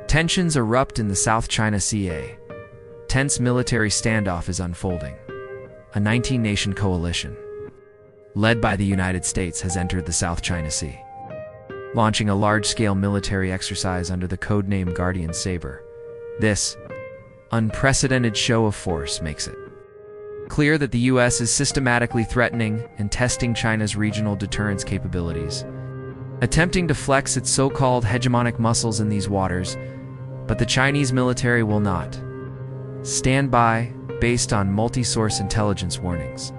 Tensions erupt in the South China Sea. Tense military standoff is unfolding. A 19-nation coalition, led by the United States, has entered the South China Sea, launching a large-scale military exercise under the codename Guardian Saber. This unprecedented show of force makes it clear that the U.S. is systematically threatening and testing China's regional deterrence capabilities, attempting to flex its so-called hegemonic muscles in these waters. But the Chinese military will not stand by, based on multi-source intelligence warnings.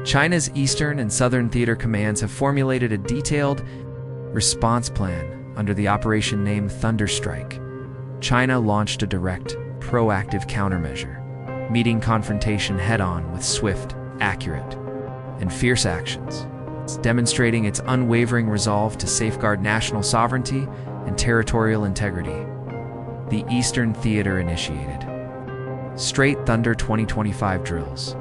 China's Eastern and Southern Theater Commands have formulated a detailed response plan under the operation named Thunder Strike. China launched a direct, proactive countermeasure, meeting confrontation head-on with swift, accurate, and fierce actions, demonstrating its unwavering resolve to safeguard national sovereignty and territorial integrity. The Eastern Theater initiated Straight Thunder 2025 drills,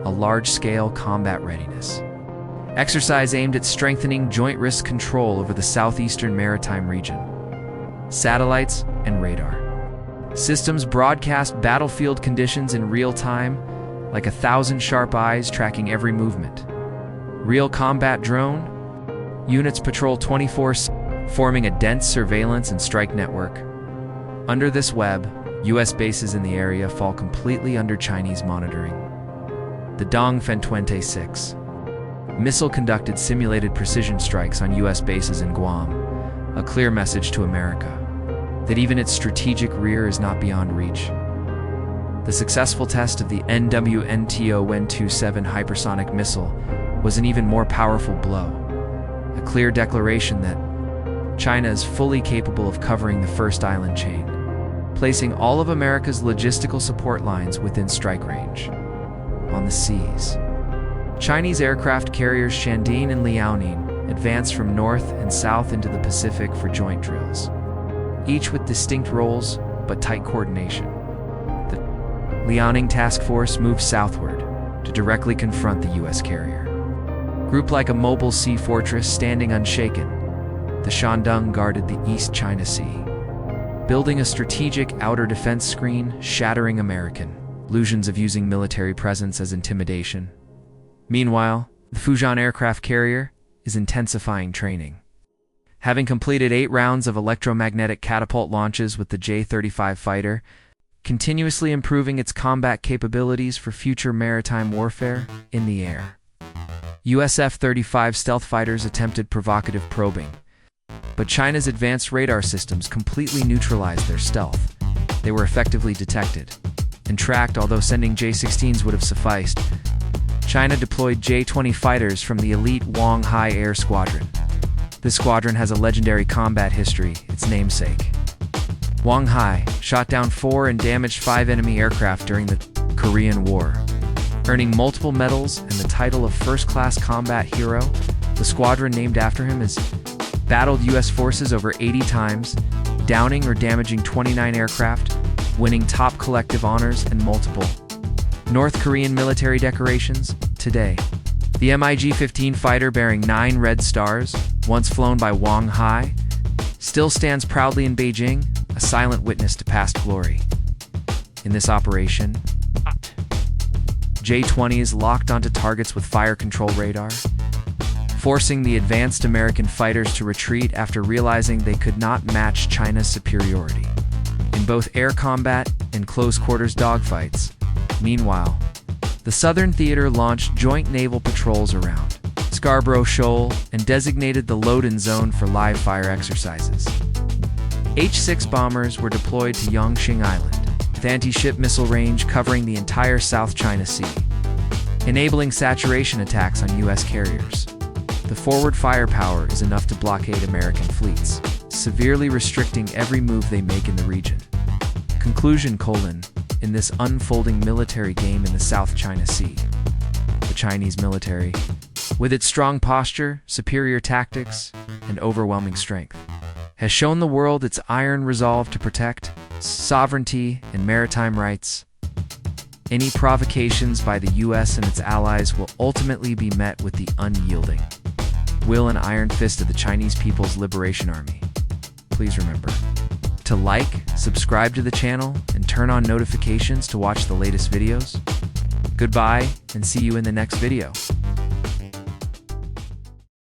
a large-scale combat readiness exercise aimed at strengthening joint risk control over the southeastern maritime region. Satellites and radar systems broadcast battlefield conditions in real time, like 1,000 sharp eyes tracking every movement. Real combat drone units patrol 24/7, forming a dense surveillance and strike network. Under this web, U.S. bases in the area fall completely under Chinese monitoring. The Dongfeng 26 missile conducted simulated precision strikes on U.S. bases in Guam, a clear message to America that even its strategic rear is not beyond reach. The successful test of the NWNTO-Wen-27 hypersonic missile was an even more powerful blow, a clear declaration that China is fully capable of covering the first island chain, placing all of America's logistical support lines within strike range. On the seas, Chinese aircraft carriers Shandong and Liaoning advanced from north and south into the Pacific for joint drills, each with distinct roles but tight coordination. The Liaoning Task Force moved southward to directly confront the U.S. carrier. Grouped like a mobile sea fortress standing unshaken, the Shandong guarded the East China Sea, building a strategic outer defense screen, shattering American illusions of using military presence as intimidation. Meanwhile, the Fujian aircraft carrier is intensifying training, having completed 8 rounds of electromagnetic catapult launches with the J-35 fighter, continuously improving its combat capabilities for future maritime warfare in the air. US F-35 stealth fighters attempted provocative probing, but China's advanced radar systems completely neutralized their stealth. They were effectively detected and tracked, although sending J-16s would have sufficed. China deployed J-20 fighters from the elite Wang Hai Air Squadron. This squadron has a legendary combat history, its namesake. Wang Hai shot down 4 and damaged 5 enemy aircraft during the Korean War, earning multiple medals and the title of first-class combat hero. The squadron named after him has battled U.S. forces over 80 times, downing or damaging 29 aircraft, winning top collective honors and multiple North Korean military decorations. Today, the MiG-15 fighter bearing 9 red stars, once flown by Wang Hai, still stands proudly in Beijing, a silent witness to past glory. In this operation, J-20 is locked onto targets with fire control radar, forcing the advanced American fighters to retreat after realizing they could not match China's superiority in both air combat and close-quarters dogfights. Meanwhile, the Southern Theater launched joint naval patrols around Scarborough Shoal and designated the load-in zone for live-fire exercises. H-6 bombers were deployed to Yongqing Island, with anti-ship missile range covering the entire South China Sea, enabling saturation attacks on U.S. carriers. The forward firepower is enough to blockade American fleets, severely restricting every move they make in the region. Conclusion: in this unfolding military game in the South China Sea, the Chinese military, with its strong posture, superior tactics, and overwhelming strength, has shown the world its iron resolve to protect sovereignty and maritime rights. Any provocations by the U.S. and its allies will ultimately be met with the unyielding will and iron fist of the Chinese People's Liberation Army. Please remember to like, subscribe to the channel, and turn on notifications to watch the latest videos. Goodbye, and see you in the next video.